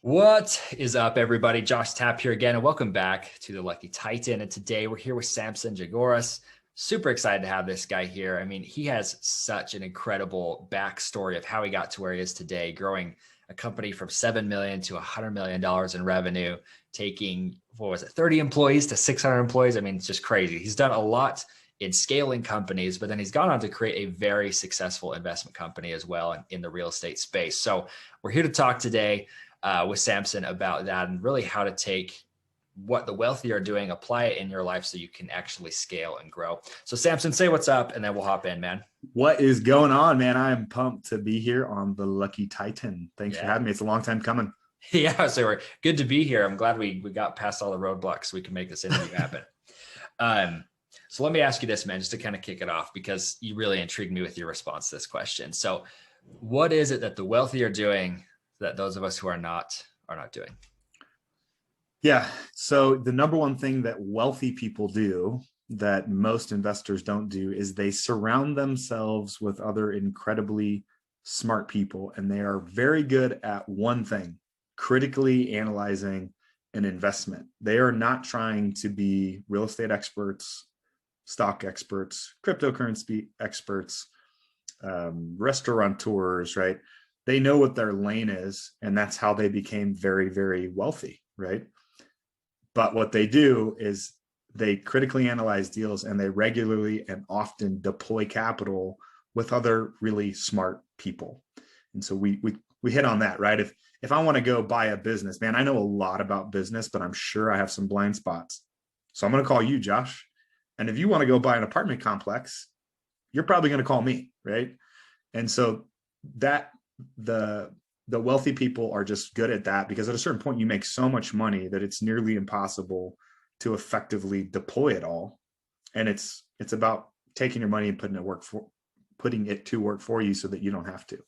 What is up, everybody? Josh Tapp here again, and welcome back to the Lucky Titan. And today we're here with Samson Jagoras. Super excited to have this guy here. I mean, he has such an incredible backstory of how he got to where he is today, growing a company from $7 million to $100 million in revenue, taking, 30 employees to 600 employees. I mean, it's just crazy. He's done a lot in scaling companies, but then he's gone on to create a very successful investment company as well in the real estate space. So we're here to talk today with Samson about that and really how to take what the wealthy are doing, apply it in your life so you can actually scale and grow. So Samson, say what's up and then we'll hop in, man. What is going on, man? I am pumped to be here on the Lucky Titan. Thanks for having me. It's a long time coming. Yeah, so we're good to be here. I'm glad we got past all the roadblocks so we can make this interview happen. So let me ask you this, man, just to kind of kick it off, because you really intrigued me with your response to this question. So what is it that the wealthy are doing that those of us who are not doing? Yeah. So the number one thing that wealthy people do that most investors don't do is they surround themselves with other incredibly smart people. And they are very good at one thing: critically analyzing an investment. They are not trying to be real estate experts, stock experts, cryptocurrency experts, restaurateurs, right? They know what their lane is, and that's how they became very, very wealthy, right? But what they do is they critically analyze deals, and they regularly and often deploy capital with other really smart people. And so we hit on that, right? If I want to go buy a business, man, I know a lot about business, but I'm sure I have some blind spots. So I'm going to call you, Josh. And if you want to go buy an apartment complex, you're probably going to call me, right? And so that the wealthy people are just good at that, because at a certain point you make so much money that it's nearly impossible to effectively deploy it all. And it's about taking your money and putting it to work for you so that you don't have to.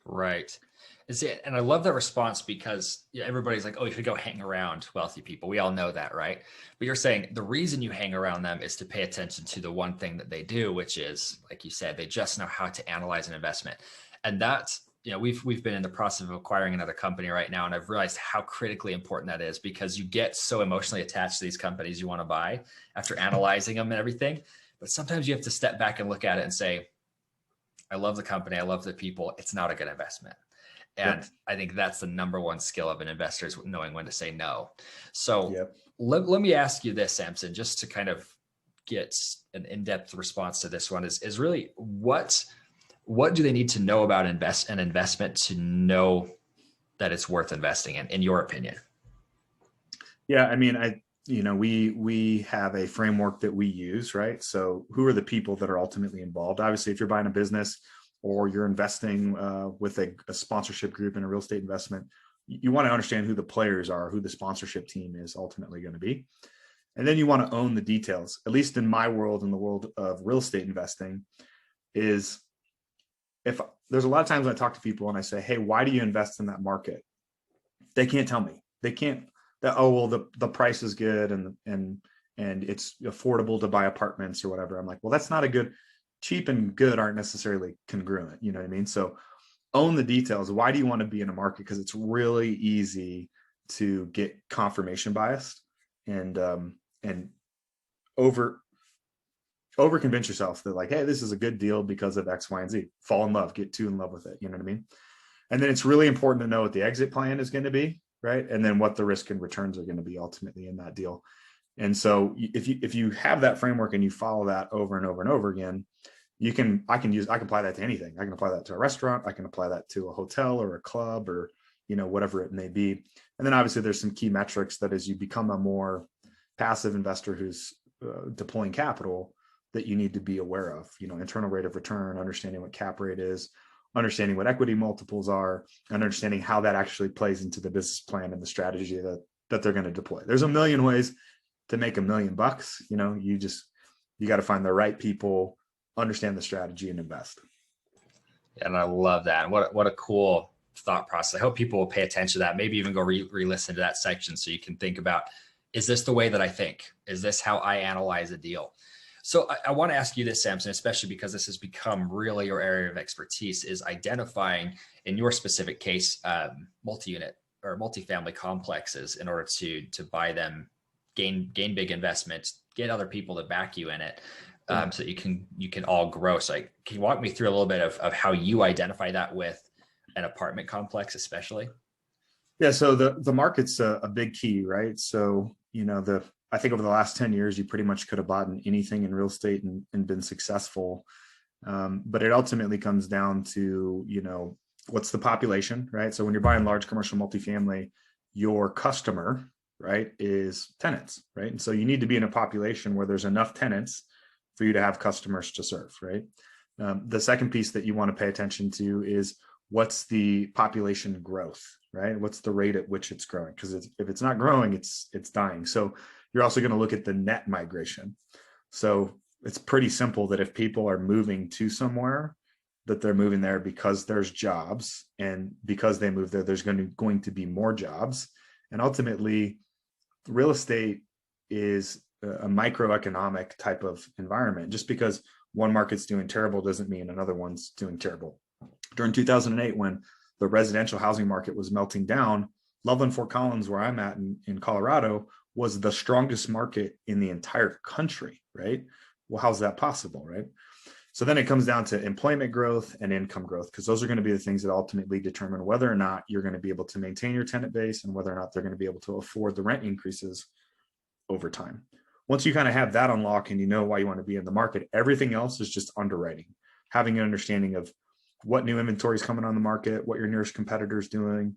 Right. And I love that response, because everybody's like, oh, you should go hang around wealthy people. We all know that, right? But you're saying the reason you hang around them is to pay attention to the one thing that they do, which is, like you said, they just know how to analyze an investment. And that's, we've been in the process of acquiring another company right now, and I've realized how critically important that is, because you get so emotionally attached to these companies you want to buy after analyzing them and everything. But sometimes you have to step back and look at it and say, I love the company, I love the people, it's not a good investment. And yep. I think that's the number one skill of an investor, is knowing when to say no. So yep. let me ask you this, Samson, just to kind of get an in-depth response to this one is really what do they need to know about an investment to know that it's worth investing in your opinion? Yeah, I mean, we have a framework that we use, right? So who are the people that are ultimately involved? Obviously, if you're buying a business or you're investing with a sponsorship group in a real estate investment, you want to understand who the players are, who the sponsorship team is ultimately going to be. And then you want to own the details. At least in my world, in the world of real estate investing, is if there's a lot of times when I talk to people and I say, hey, why do you invest in that market? They can't tell me. They can't. Oh, well, the price is good and it's affordable to buy apartments or whatever. I'm like, well, that's not a good. Cheap and good aren't necessarily congruent. You know what I mean? So own the details. Why do you want to be in a market? Because it's really easy to get confirmation biased and over convince yourself that, like, hey, this is a good deal because of X, Y, and Z. Fall in love, get too in love with it. You know what I mean? And then it's really important to know what the exit plan is going to be, right? And then what the risk and returns are going to be ultimately in that deal. And so if you have that framework and you follow that over and over and over again, I can apply that to anything. I can apply that to a restaurant. I can apply that to a hotel or a club or, whatever it may be. And then obviously there's some key metrics that as you become a more passive investor who's deploying capital, that you need to be aware of, internal rate of return, understanding what cap rate is, understanding what equity multiples are, and understanding how that actually plays into the business plan and the strategy that they're going to deploy. There's a million ways to make $1 million. You got to find the right people, understand the strategy, and invest. And I love that. What a cool thought process. I hope people will pay attention to that. Maybe even go re-listen to that section so you can think about, is this the way that I think? Is this how I analyze a deal? So I want to ask you this, Samson, especially because this has become really your area of expertise, is identifying, in your specific case, multi-unit or multifamily complexes in order to buy them, gain big investments, get other people to back you in it, so that you can all grow. So can you walk me through a little bit of how you identify that with an apartment complex, especially? Yeah, so the market's a big key, right? So, I think over the last 10 years, you pretty much could have bought anything in real estate and been successful. But it ultimately comes down to, what's the population, right? So when you're buying large commercial multifamily, your customer, right, is tenants, right? And so you need to be in a population where there's enough tenants for you to have customers to serve, right? The second piece that you want to pay attention to is what's the population growth, right? What's the rate at which it's growing? Because if it's not growing, it's dying. So you're also going to look at the net migration. So it's pretty simple that if people are moving to somewhere, that they're moving there because there's jobs, and because they move there, there's going to be more jobs. And ultimately, real estate is a microeconomic type of environment. Just because one market's doing terrible doesn't mean another one's doing terrible. During 2008, when the residential housing market was melting down, Loveland, Fort Collins, where I'm at in Colorado, was the strongest market in the entire country, right? Well, how's that possible, right? So then it comes down to employment growth and income growth, because those are going to be the things that ultimately determine whether or not you're going to be able to maintain your tenant base and whether or not they're going to be able to afford the rent increases over time. Once you kind of have that unlock and you know why you want to be in the market, everything else is just underwriting, having an understanding of what new inventory is coming on the market, what your nearest competitor is doing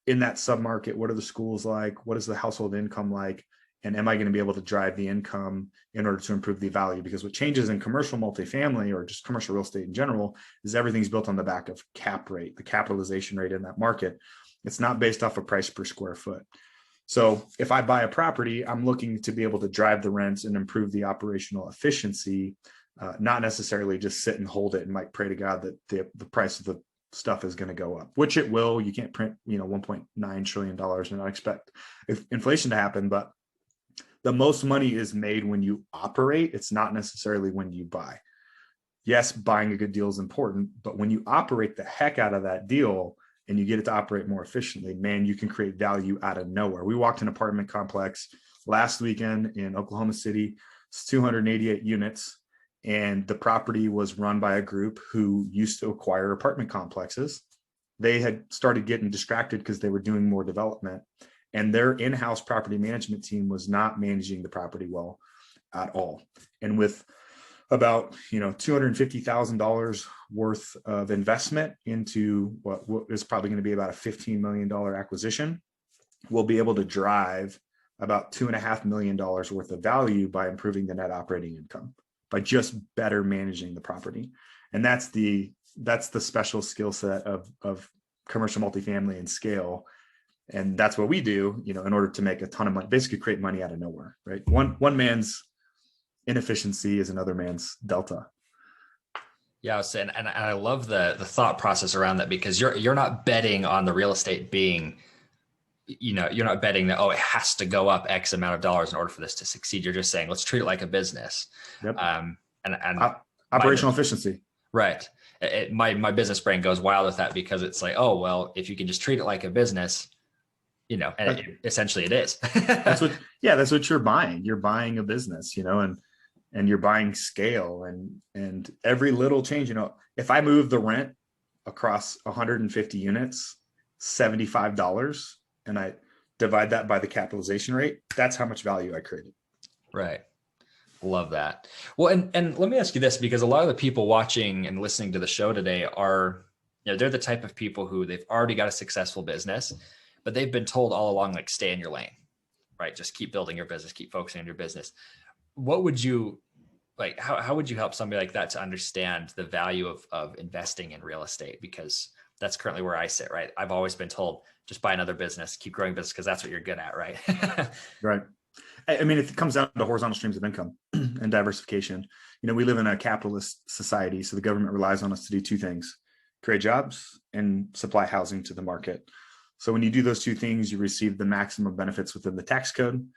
in that submarket, what are the schools like, what is the household income like, and am I going to be able to drive the income in order to improve the value? Because what changes in commercial multifamily or just commercial real estate in general is everything's built on the back of cap rate, the capitalization rate in that market. It's not based off of price per square foot. So if I buy a property, I'm looking to be able to drive the rents and improve the operational efficiency, not necessarily just sit and hold it and might pray to God that the price of the stuff is going to go up, which it will. You can't print, $1.9 trillion and not expect inflation to happen, but the most money is made when you operate. It's not necessarily when you buy. Yes, buying a good deal is important, but when you operate the heck out of that deal and you get it to operate more efficiently, man, you can create value out of nowhere. We walked an apartment complex last weekend in Oklahoma City. It's 288 units. And the property was run by a group who used to acquire apartment complexes. They had started getting distracted because they were doing more development, and their in-house property management team was not managing the property well at all. And with about $250,000 worth of investment into what is probably going to be about a $15 million acquisition, we'll be able to drive about $2.5 million worth of value by improving the net operating income, by just better managing the property. And that's the special skill set of commercial multifamily and scale. And that's what we do, in order to make a ton of money, basically create money out of nowhere, right? One man's inefficiency is another man's delta. Yeah, I was saying, and I love the thought process around that, because you're not betting on the real estate being, you're not betting that, oh, it has to go up X amount of dollars in order for this to succeed. You're just saying, let's treat it like a business. Yep. And Operational efficiency. Right. My business brain goes wild with that, because it's like, oh, well, if you can just treat it like a business, and essentially it is. that's what you're buying. You're buying a business, and you're buying scale, and every little change, if I move the rent across 150 units, $75, and I divide that by the capitalization rate, that's how much value I created. Right. Love that. Well, and let me ask you this, because a lot of the people watching and listening to the show today are, they're the type of people who they've already got a successful business, but they've been told all along, like, stay in your lane, right? Just keep building your business, keep focusing on your business. What would you like, how would you help somebody like that to understand the value of investing in real estate? Because that's currently where I sit, right? I've always been told, just buy another business, keep growing business, because that's what you're good at, right? Right. I mean, it comes down to horizontal streams of income and diversification. We live in a capitalist society, so the government relies on us to do two things: create jobs and supply housing to the market. So when you do those two things, you receive the maximum benefits within the tax code.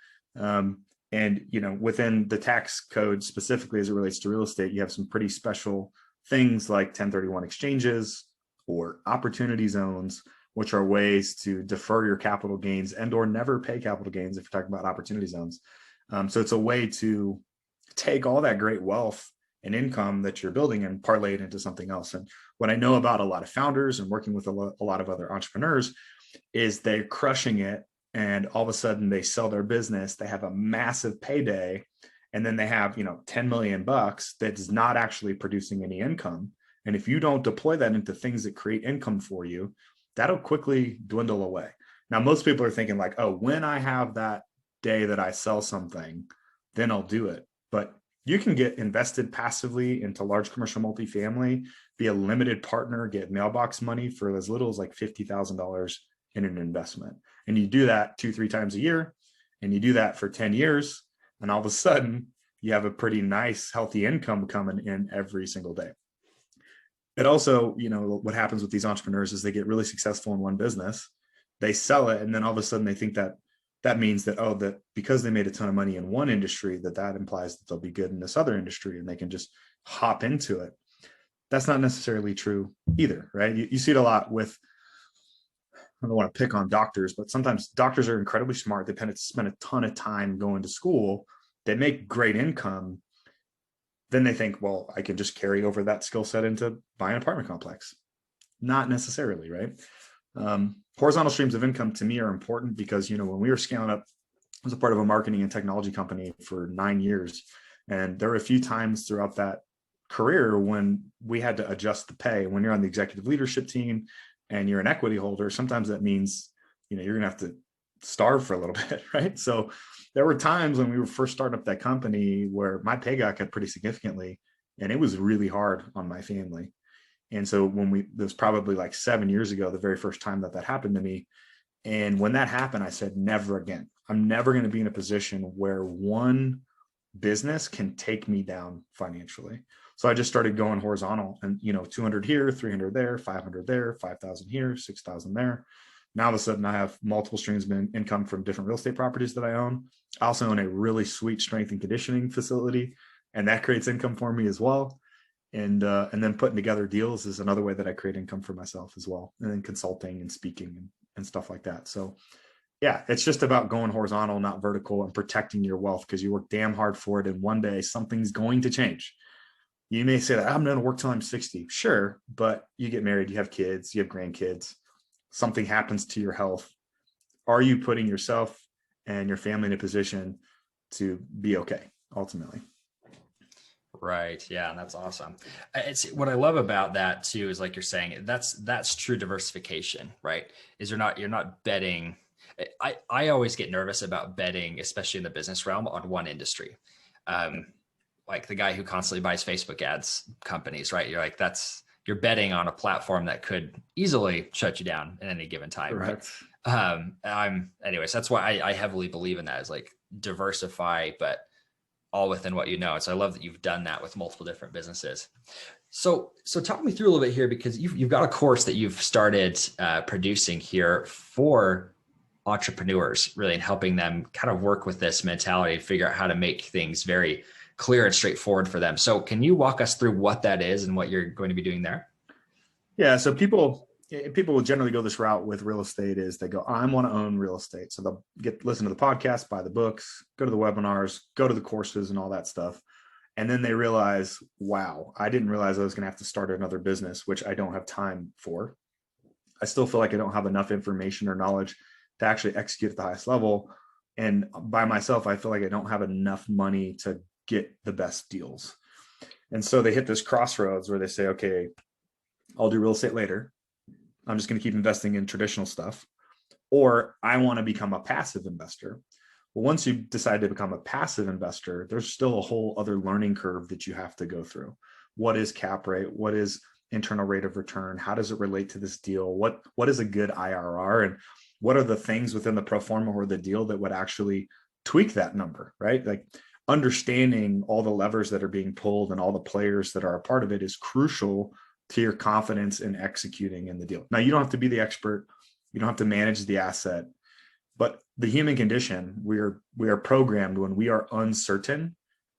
And within the tax code, specifically as it relates to real estate, you have some pretty special things like 1031 exchanges or opportunity zones, which are ways to defer your capital gains and or never pay capital gains if you're talking about opportunity zones. So it's a way to take all that great wealth and income that you're building and parlay it into something else. And what I know about a lot of founders and working with a lot of other entrepreneurs is they're crushing it, and all of a sudden they sell their business, they have a massive payday, and then they have 10 million bucks that's not actually producing any income. And if you don't deploy that into things that create income for you, that'll quickly dwindle away. Now, most people are thinking like, oh, when I have that day that I sell something, then I'll do it. But you can get invested passively into large commercial multifamily, be a limited partner, get mailbox money for as little as like $50,000 in an investment. And you do that 2-3 times a year, and you do that for 10 years. And all of a sudden you have a pretty nice, healthy income coming in every single day. It also, what happens with these entrepreneurs is they get really successful in one business, they sell it, and then all of a sudden they think that means that, that because they made a ton of money in one industry, that implies that they'll be good in this other industry and they can just hop into it. That's not necessarily true either, right? You see it a lot with, I don't want to pick on doctors, but sometimes doctors are incredibly smart. They spend a ton of time going to school. They make great income. Then they think, well, I can just carry over that skill set into buying an apartment complex. Not necessarily, right? Horizontal streams of income to me are important because, when we were scaling up, I was a part of a marketing and technology company for 9 years. And there were a few times throughout that career when we had to adjust the pay. When you're on the executive leadership team and you're an equity holder, sometimes that means, you're going to have to starve for a little bit, right? So there were times when we were first starting up that company where my pay got cut pretty significantly, and it was really hard on my family. And so it was probably like 7 years ago, the very first time that happened to me. And when that happened, I said, never again. I'm never going to be in a position where one business can take me down financially. So I just started going horizontal, and 200 here, 300 there, 500 there, 5,000 here, 6,000 there. Now all of a sudden I have multiple streams of income from different real estate properties that I own. I also own a really sweet strength and conditioning facility, and that creates income for me as well. And then putting together deals is another way that I create income for myself as well. And then consulting and speaking and stuff like that. So yeah, it's just about going horizontal, not vertical, and protecting your wealth because you work damn hard for it. And one day something's going to change. You may say that I'm going to work till I'm 60. Sure. But you get married, you have kids, you have grandkids, something happens to your health. Are you putting yourself and your family in a position to be okay ultimately? Right. Yeah. And that's awesome. It's what I love about that too, is like you're saying, that's true diversification, right? Is you're not betting. I always get nervous about betting, especially in the business realm, on one industry. Like the guy who constantly buys Facebook ads companies, right? You're like, you're betting on a platform that could easily shut you down at any given time. Correct. Right. Anyways, that's why I heavily believe in that, is like diversify, but all within what you know. So I love that you've done that with multiple different businesses. So talk me through a little bit here, because you've got a course that you've started producing here for entrepreneurs, really, and helping them kind of work with this mentality and figure out how to make things very clear and straightforward for them. So can you walk us through what that is and what you're going to be doing there? Yeah. So people will generally go this route with real estate is they go, I want to own real estate. So they'll listen to the podcast, buy the books, go to the webinars, go to the courses and all that stuff. And then they realize, wow, I didn't realize I was going to have to start another business, which I don't have time for. I still feel like I don't have enough information or knowledge to actually execute at the highest level. And by myself, I feel like I don't have enough money to get the best deals. And so they hit this crossroads where they say, okay, I'll do real estate later. I'm just going to keep investing in traditional stuff. Or I want to become a passive investor. Well, once you decide to become a passive investor, there's still a whole other learning curve that you have to go through. What is cap rate? What is internal rate of return? How does it relate to this deal? What is a good IRR? And what are the things within the pro forma or the deal that would actually tweak that number, right? Like understanding all the levers that are being pulled and all the players that are a part of it is crucial to your confidence in executing in the deal. Now, you don't have to be the expert. You don't have to manage the asset, but the human condition, we are programmed when we are uncertain,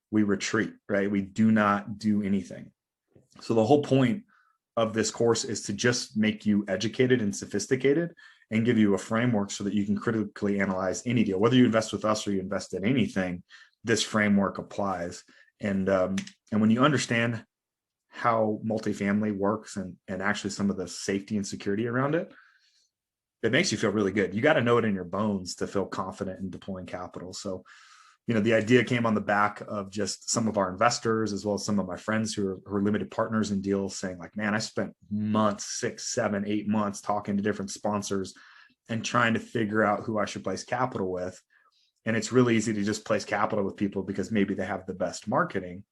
we retreat, right? We do not do anything. So the whole point of this course is to just make you educated and sophisticated and give you a framework so that you can critically analyze any deal. Whether you invest with us or you invest in anything, this framework applies. And when you understand how multifamily works and actually some of the safety and security around it, it makes you feel really good. You got to know it in your bones to feel confident in deploying capital. So, the idea came on the back of just some of our investors, as well as some of my friends who are limited partners in deals, saying like, man, I spent months, 6, 7, 8 months talking to different sponsors and trying to figure out who I should place capital with. And it's really easy to just place capital with people because maybe they have the best marketing.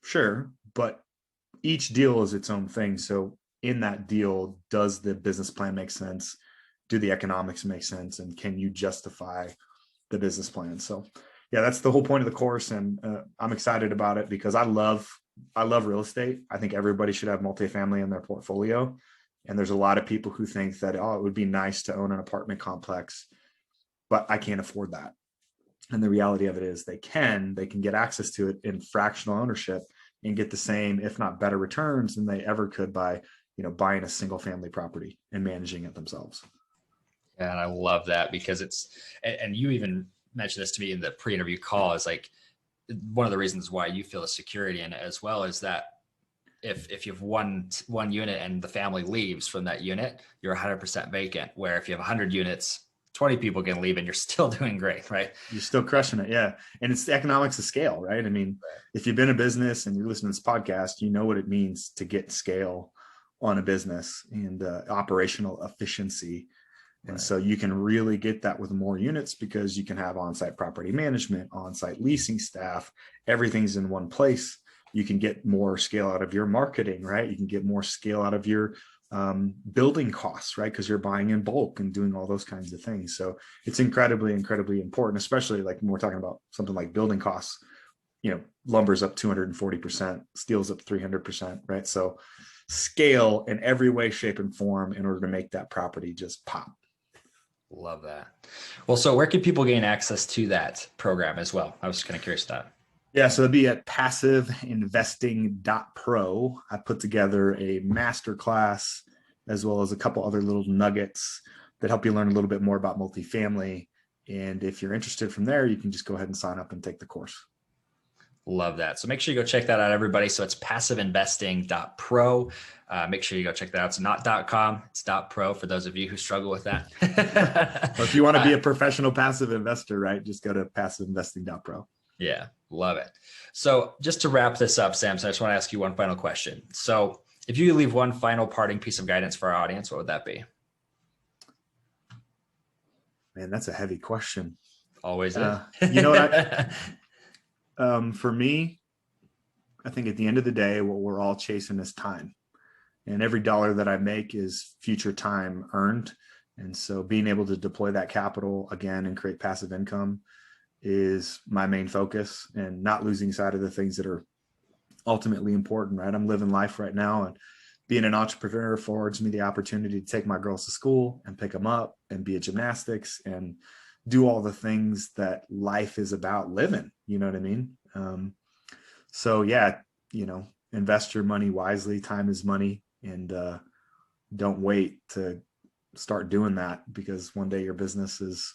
Sure. But each deal is its own thing. So in that deal, does the business plan make sense? Do the economics make sense? And can you justify the business plan? So yeah, that's the whole point of the course. And I'm excited about it because I love real estate. I think everybody should have multifamily in their portfolio. And there's a lot of people who think that, oh, it would be nice to own an apartment complex, but I can't afford that. And the reality of it is they can get access to it in fractional ownership and get the same, if not better returns than they ever could by, buying a single family property and managing it themselves. Yeah, and I love that because and you even mentioned this to me in the pre-interview call, is like one of the reasons why you feel the security in it as well is that if you have one unit and the family leaves from that unit, you're 100% vacant. Where if you have 100 units, 20 people can leave and you're still doing great, right? You're still crushing it. Yeah. And it's the economics of scale, right? I mean, if you've been in business and you're listening to this podcast, you know what it means to get scale on a business and operational efficiency. And so you can really get that with more units because you can have on-site property management, on-site leasing staff, everything's in one place. You can get more scale out of your marketing, right? You can get more scale out of your building costs, right? Because you're buying in bulk and doing all those kinds of things. So it's incredibly, incredibly important, especially like when we're talking about something like building costs. Lumber's up 240%, steel's up 300%, right? So scale in every way, shape, and form in order to make that property just pop. Love that. Well, so where can people gain access to that program as well? I was just kind of curious about that. Yeah, so it'd be at passiveinvesting.pro. I put together a masterclass as well as a couple other little nuggets that help you learn a little bit more about multifamily. And if you're interested from there, you can just go ahead and sign up and take the course. Love that. So make sure you go check that out, everybody. So it's passiveinvesting.pro. Make sure you go check that out. It's not .com, it's .pro for those of you who struggle with that. Or if you want to be a professional passive investor, right, just go to passiveinvesting.pro. Yeah, love it. So just to wrap this up, Samson, I just want to ask you one final question. So if you could leave one final parting piece of guidance for our audience, what would that be? Man, that's a heavy question. Always is. You know what? For me, I think at the end of the day, what we're all chasing is time. And every dollar that I make is future time earned. And so being able to deploy that capital again and create passive income is my main focus, and not losing sight of the things that are ultimately important, right? I'm living life right now, and being an entrepreneur affords me the opportunity to take my girls to school and pick them up and be at gymnastics and do all the things that life is about living. You know what I mean? So yeah, invest your money wisely. Time is money, and don't wait to start doing that, because one day your business is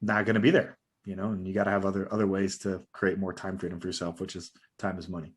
not going to be there, and you got to have other ways to create more time freedom for yourself, which is time is money.